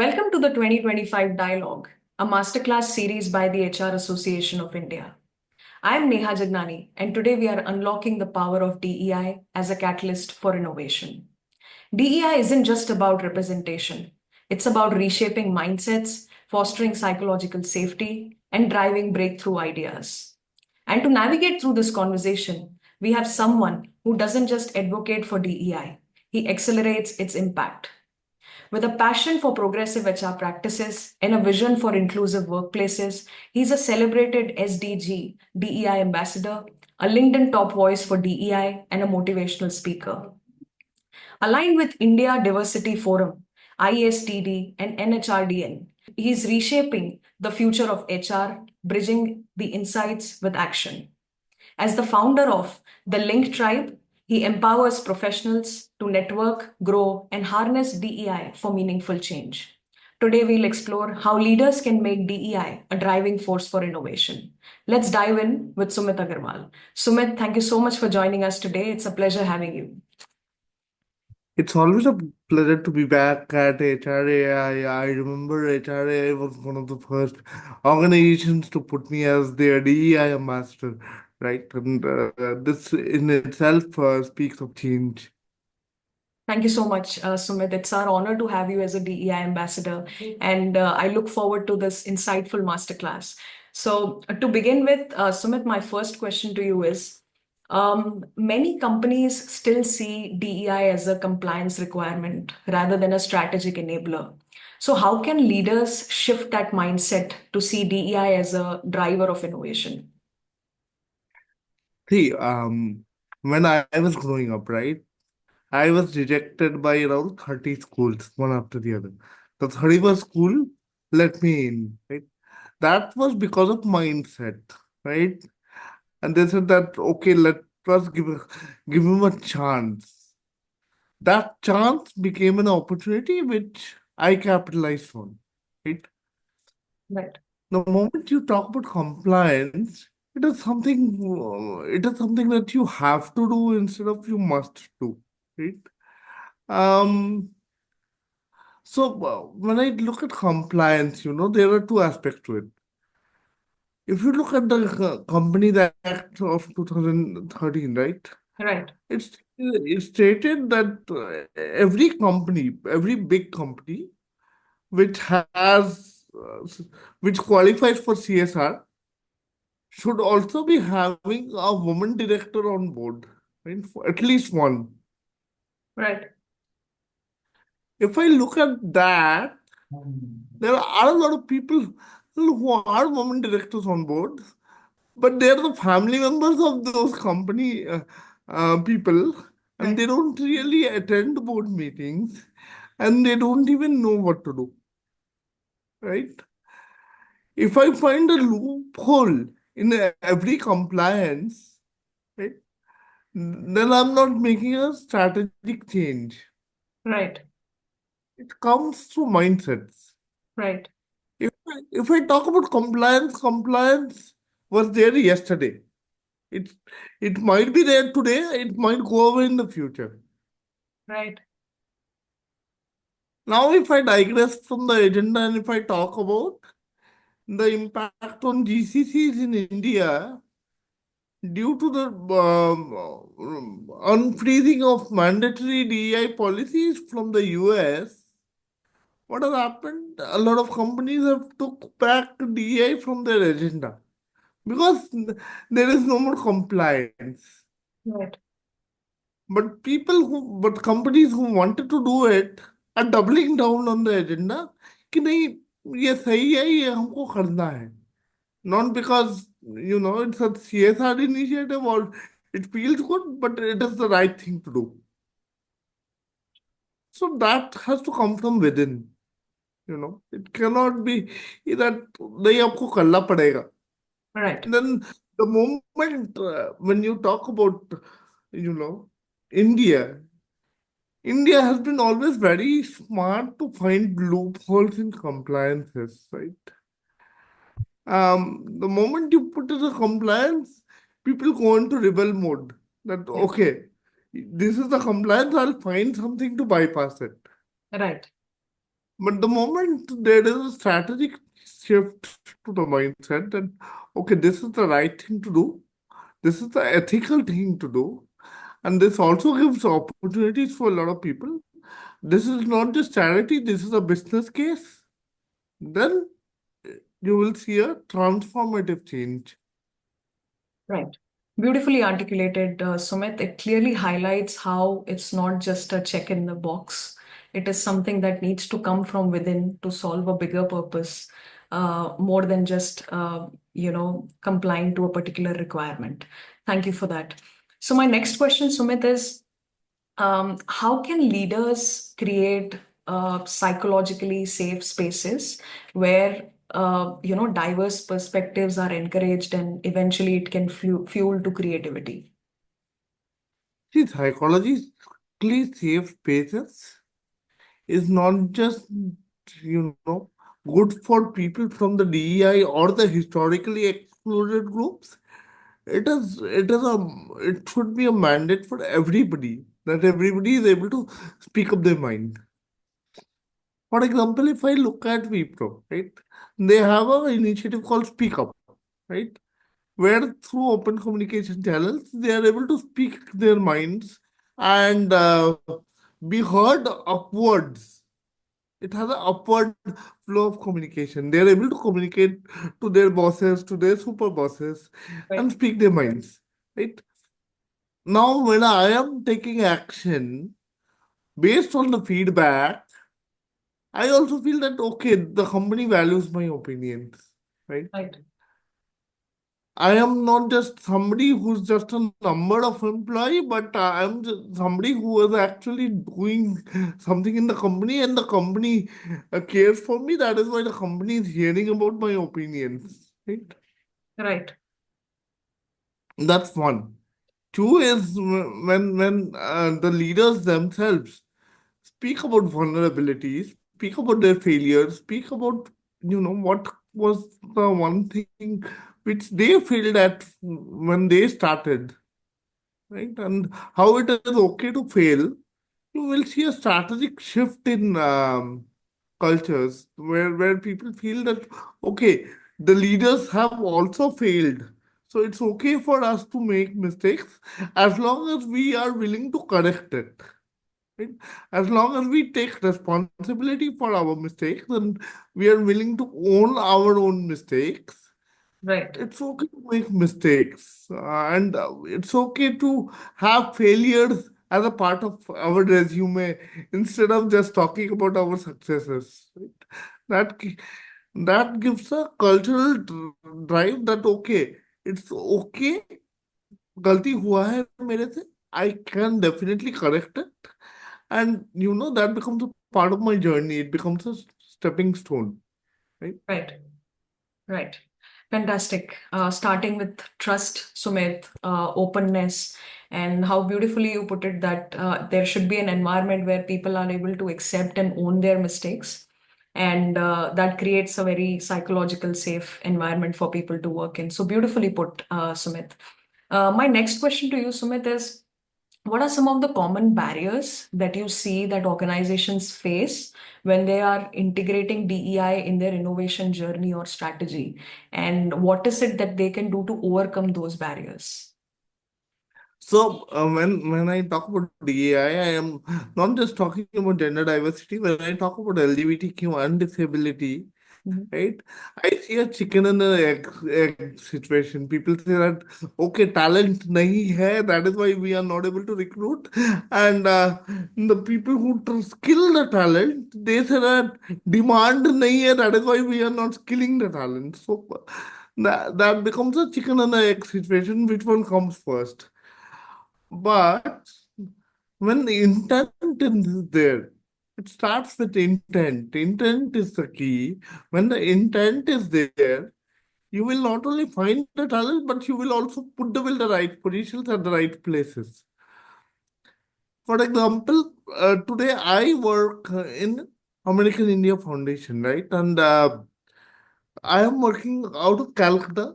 Welcome to the 2025 Dialogue, a masterclass series by the HR Association of India. I am Neha Jagnani, and today we are unlocking the power of DEI as a catalyst for innovation. DEI isn't just about representation, it's about reshaping mindsets, fostering psychological safety, and driving breakthrough ideas. And to navigate through this conversation, we have someone who doesn't just advocate for DEI, he accelerates its impact. With a passion for progressive HR practices and a vision for inclusive workplaces, he's a celebrated SDG DEI ambassador, a LinkedIn top voice for DEI, and a motivational speaker. Aligned with India Diversity Forum, ISTD, and NHRDN, he's reshaping the future of HR, bridging the insights with action. As the founder of the Link Tribe, he empowers professionals to network, grow, and harness DEI for meaningful change. Today, we'll explore how leaders can make DEI a driving force for innovation. Let's dive in with Sumit Agarwal. Sumit, thank you so much for joining us today. It's a pleasure having you. It's always a pleasure to be back at HRAI. I remember HRAI was one of the first organizations to put me as their DEI ambassador, right? And this in itself speaks of change. Thank you so much, Sumit. It's our honor to have you as a DEI ambassador, and I look forward to this insightful masterclass. So, to begin with, Sumit, my first question to you is many companies still see DEI as a compliance requirement rather than a strategic enabler. So, how can leaders shift that mindset to see DEI as a driver of innovation? See, when I was growing up, right, I was rejected by around 30 schools, one after the other. The 31st school let me in, right? That was because of mindset, right? And they said that, okay, let us give him a chance. That chance became an opportunity which I capitalized on. Right? Right, The moment you talk about compliance, it is something that you have to do instead of you must do. Right? Um, so when I look at compliance, there are two aspects to it. If you look at the Company Act of 2013, right? right, It's stated that every big company which has which qualifies for CSR should also be having a woman director on board, right? At least one. right, If I look at that, there are a lot of people who are women directors on board, but they're the family members of those company people, and right, they don't really attend board meetings, and they don't even know what to do, right? If I find a loophole in every compliance, right, then I'm not making a strategic change. right, It comes through mindsets. right, If I talk about compliance was there yesterday. It it might be there today, it might go away in the future. right, Now, if I digress from the agenda and if I talk about the impact on GCCs in India due to the unfreezing of mandatory DEI policies from the US, what has happened? A lot of companies have took back DEI from their agenda because there is no more compliance. right. But companies who wanted to do it are doubling down on the agenda कि नहीं ये सही है ये हमको करना है not because it's a CSR initiative or it feels good but it is the right thing to do, so that has to come from within. It cannot be that नहीं आपको करना पड़ेगा. Right. Then the moment when you talk about you know India, India has been always very smart to find loopholes in compliances, right? The moment you put in a compliance, people go into rebel mode. That Yeah. okay, this is the compliance, I'll find something to bypass it. Right. But the moment there is a strategic shift to the mindset that, okay, this is the right thing to do, this is the ethical thing to do, and this also gives opportunities for a lot of people. This is not just charity, this is a business case. Then you will see a transformative change. Right. Beautifully articulated, Sumit. It clearly highlights how it's not just a check in the box. It is something that needs to come from within to solve a bigger purpose, more than just, complying to a particular requirement. Thank you for that. So my next question, Sumit, is how can leaders create psychologically safe spaces where diverse perspectives are encouraged and eventually it can fuel to creativity? See, psychologically safe spaces is not just, good for people from the DEI or the historically excluded groups. It should be a mandate for everybody that everybody is able to speak up their mind. For example, if I look at Wipro, right, they have an initiative called Speak Up, right, where through open communication channels they are able to speak their minds and be heard upwards. It has an upward flow of communication. They are able to communicate to their bosses, to their super bosses, and Right, speak their minds. Right now, when I am taking action based on the feedback, I also feel that okay, the company values my opinions. Right. right, I am not just somebody who's just a number of employee, but I am somebody who is actually doing something in the company, and the company cares for me. That is why the company is hearing about my opinions. Right? right, That's one. Two is when the leaders themselves speak about vulnerabilities, speak about their failures, speak about what was the one thing which they failed at when they started, right? And how it is okay to fail. You will see a strategic shift in cultures where people feel that okay, the leaders have also failed, so it's okay for us to make mistakes as long as we are willing to correct it. Right? As long as we take responsibility for our mistakes and we are willing to own our own mistakes, right, it's okay to make mistakes and it's okay to have failures as a part of our resume instead of just talking about our successes. Right? That gi- that gives a cultural drive that okay, it's okay, गलती हुआ है मेरे से, I can definitely correct it, and that becomes a part of my journey. It becomes a stepping stone, right? right. Right. Fantastic. Starting with trust, Sumit, openness, and how beautifully you put it that there should be an environment where people are able to accept and own their mistakes. And that creates a very psychological safe environment for people to work in. So beautifully put, Sumit. My next question to you, Sumit, is what are some of the common barriers that you see that organizations face when they are integrating DEI in their innovation journey or strategy? And what is it that they can do to overcome those barriers? So when I talk about DEI, I am not just talking about gender diversity. When I talk about LGBTQ and disability, Mhm. right? I see a chicken and egg situation. People say that okay, talent nahi hai, that is why we are not able to recruit, and the people who skill the talent, they say that demand nahi hai, that is why we are not skilling the talent. So that becomes a chicken and egg situation. Which one comes first? But when the intent is there, it starts with intent. Intent is the key. When the intent is there, you will not only find the talent, but you will also put them in the right positions at the right places. For example, today I work in American India Foundation, right? And I am working out of Calcutta,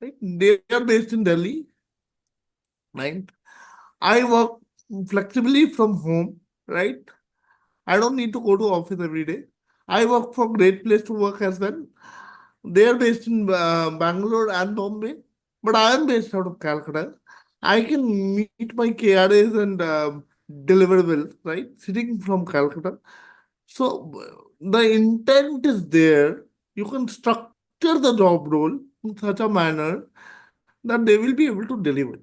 right? They are based in Delhi, right? I work flexibly from home, right? I don't need to go to office every day. I work for Great Place to Work as well. They are based in Bangalore and Bombay, but I am based out of Calcutta. I can meet my KRAs and deliverables, right, sitting from Calcutta. So the intent is there. You can structure the job role in such a manner that they will be able to deliver.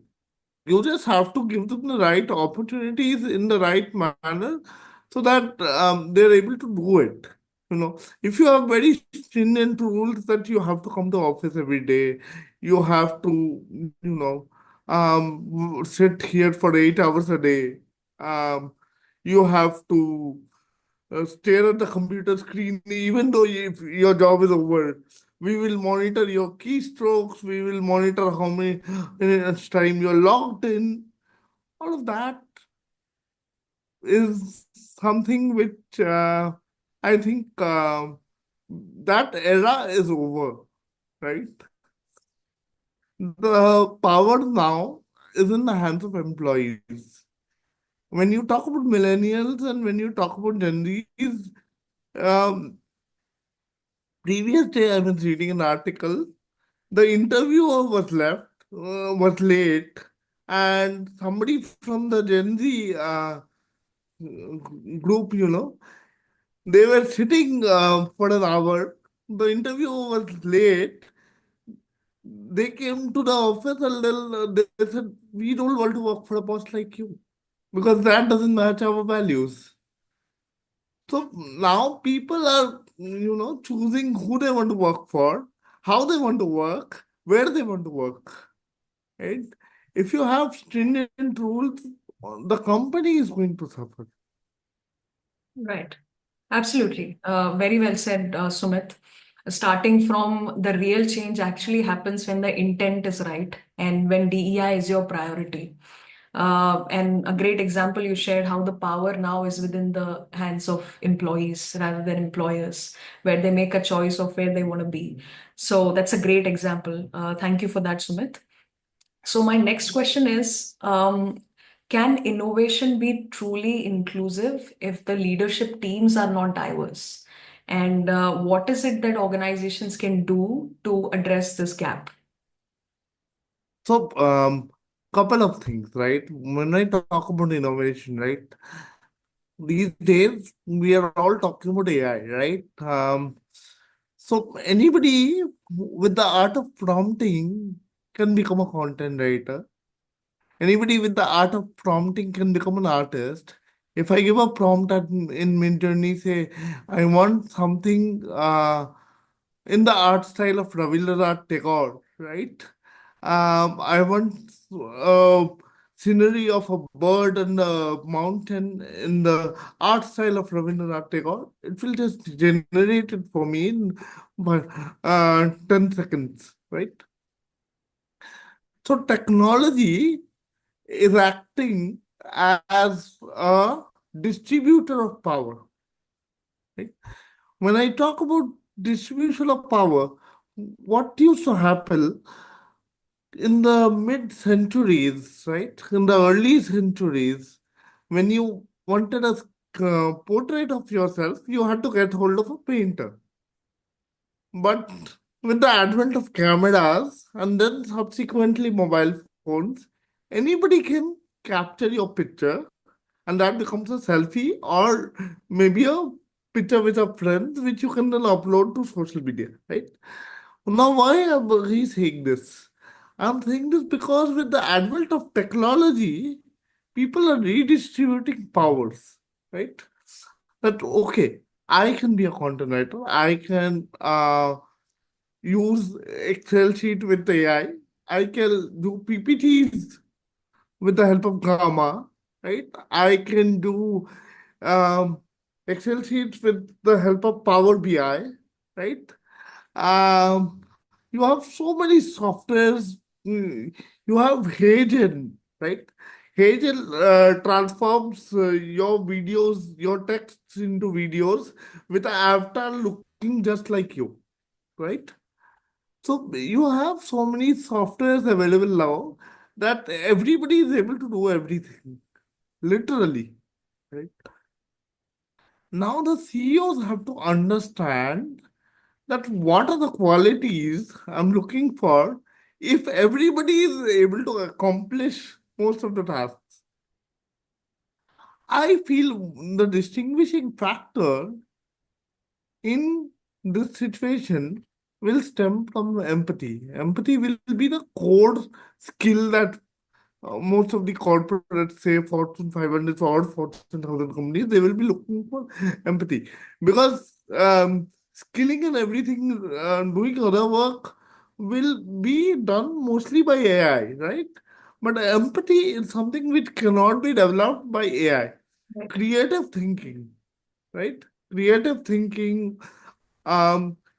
You just have to give them the right opportunities in the right manner so that they're able to do it. If you have very stringent rules that you have to come to office every day, you have to, sit here for 8 hours a day. You have to stare at the computer screen even though if your job is over. We will monitor your keystrokes. We will monitor how many minutes time you're logged in. All of that is something which I think that era is over, right? The power now is in the hands of employees. When you talk about millennials and when you talk about Gen Zs, um, previous day I was reading an article. The interviewer was late, and somebody from the Gen Z group, they were sitting for an hour. The interview was late. They came to the office and they said, "We don't want to work for a boss like you because that doesn't match our values." So now people are, choosing who they want to work for, how they want to work, where they want to work, right? If you have stringent rules, the company is going to suffer. Right. Absolutely. Very well said, Sumit. Starting from the real change actually happens when the intent is right and when DEI is your priority. And a great example you shared how the power now is within the hands of employees rather than employers, where they make a choice of where they want to be. So that's a great example. Thank you for that, Sumit. So my next question is, can innovation be truly inclusive if the leadership teams are not diverse? And what is it that organizations can do to address this gap? So, couple of things, right? When I talk about innovation, right? These days we are all talking about AI, right? So anybody with the art of prompting can become a content writer. Anybody with the art of prompting can become an artist. If I give a prompt in Midjourney, say, I want something in the art style of Rabindranath Tagore, right? I want scenery of a bird and a mountain in the art style of Rabindranath Tagore. It will just generate it for me in 10 seconds, right? So technology is acting as a distributor of power. Right? When I talk about distribution of power, what used to happen in the mid centuries, right? In the early centuries, when you wanted a portrait of yourself, you had to get hold of a painter. But with the advent of cameras and then subsequently mobile phones, anybody can capture your picture and that becomes a selfie or maybe a picture with a friend which you can then upload to social media, right? Now, why am I saying this? I'm saying this because with the advent of technology, people are redistributing powers, right? That okay, I can be a content writer. I can use Excel sheet with AI. I can do PPTs with the help of Gamma, right? I can do um, Excel sheets with the help of Power BI, right? Um, you have so many softwares. You have Hagen, right? Hagen transforms your videos, your texts into videos with an avatar looking just like you, right? So you have so many softwares available now that everybody is able to do everything, literally, right? Now the CEOs have to understand that what are the qualities I'm looking for if everybody is able to accomplish most of the tasks. I feel the distinguishing factor in this situation will stem from empathy. Empathy will be the core skill that most of the corporates, say Fortune 500 or Fortune 1000 companies, they will be looking for empathy because skilling and everything, doing other work will be done mostly by AI, right? But empathy is something which cannot be developed by AI. Right. Creative thinking, right? Creative thinking,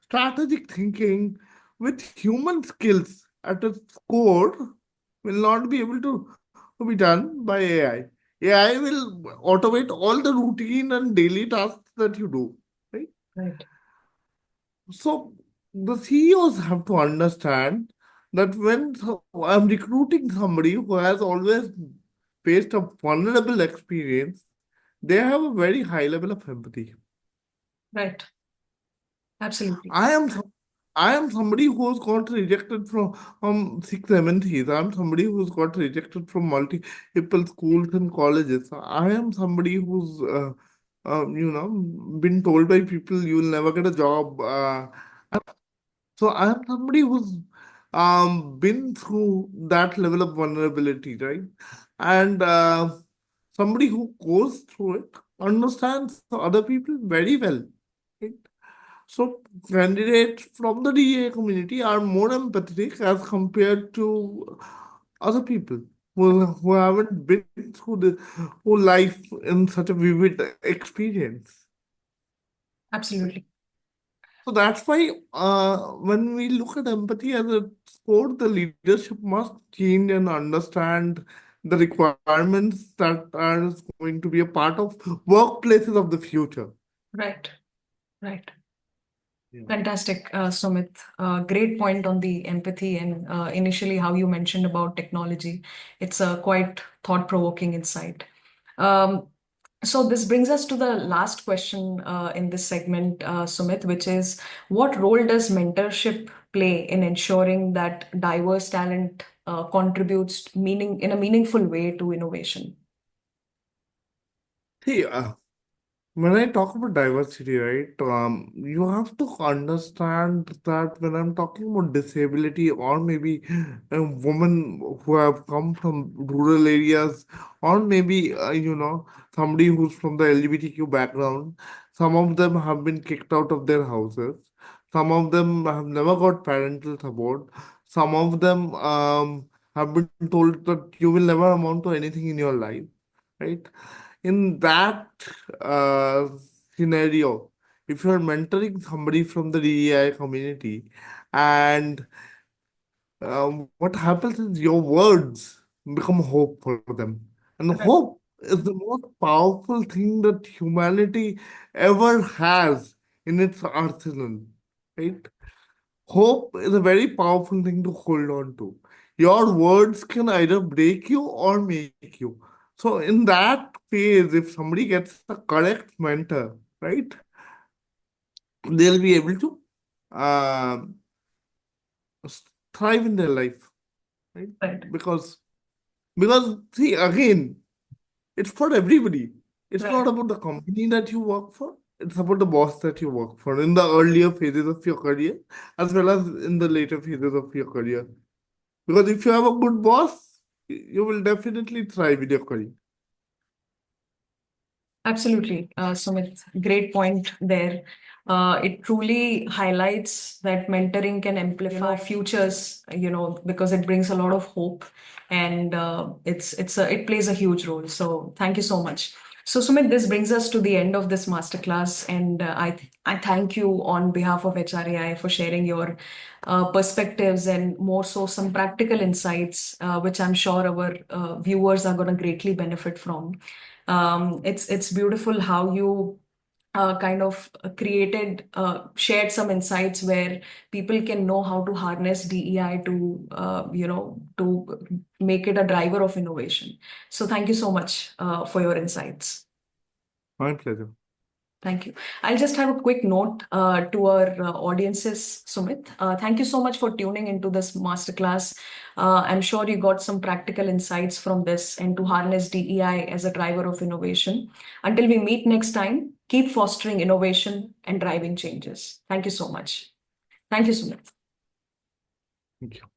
strategic thinking with human skills at its core will not be able to be done by AI. AI will automate all the routine and daily tasks that you do, right? Right. So the CEOs have to understand that when I'm recruiting somebody who has always faced a vulnerable experience, they have a very high level of empathy. Right. Absolutely. I am some, I am somebody who's got rejected from 6 MNCs. I'm somebody who's got rejected from multiple schools and colleges. I am somebody who's been told by people you will never get a job. So I am somebody who's been through that level of vulnerability, right? And somebody who goes through it understands other people very well. Right? So candidates from the DA community are more empathetic as compared to other people who haven't been through the whole life in such a vivid experience. Right? Absolutely. So that's why when we look at empathy as a sport, the leadership must change and understand the requirements that are going to be a part of workplaces of the future. Right. Right. Yeah. Fantastic, Sumit. Great point on the empathy and initially how you mentioned about technology. It's a quite thought-provoking insight. Um, so this brings us to the last question in this segment, Sumit, which is what role does mentorship play in ensuring that diverse talent contributes meaning in a meaningful way to innovation? See, when I talk about diversity, right, you have to understand that when I'm talking about disability or maybe women who have come from rural areas, or maybe, somebody who's from the LGBTQ background, some of them have been kicked out of their houses. Some of them have never got parental support. Some of them have been told that you will never amount to anything in your life, right? In that uh, scenario, if you're mentoring somebody from the DEI community, and what happens is your words become hope for them. And Right. hope is the most powerful thing that humanity ever has in its arsenal, right? Hope is a very powerful thing to hold on to. Your words can either break you or make you. So, in that phase, if somebody gets the correct mentor, right, they'll be able to uh, thrive in their life, right? Right. Because, see, again, it's for everybody. It's not Right. about the company that you work for. It's about the boss that you work for in the earlier phases of your career, as well as in the later phases of your career. Because if you have a good boss, you will definitely thrive in your career. Absolutely, Sumit. Great point there. It truly highlights that mentoring can amplify futures, because it brings a lot of hope, and it plays a huge role. So thank you so much. So Sumit, this brings us to the end of this masterclass, and I thank you on behalf of HRAI for sharing your perspectives and more so some practical insights, which I'm sure our viewers are going to greatly benefit from. It's beautiful how you kind of shared some insights where people can know how to harness DEI to make it a driver of innovation. So thank you so much for your insights. My pleasure. Thank you. I'll just have a quick note to our audiences, Sumit. Thank you so much for tuning into this masterclass. I'm sure you got some practical insights from this and to harness DEI as a driver of innovation. Until we meet next time, keep fostering innovation and driving changes. Thank you so much. Thank you, Sumit. Thank you.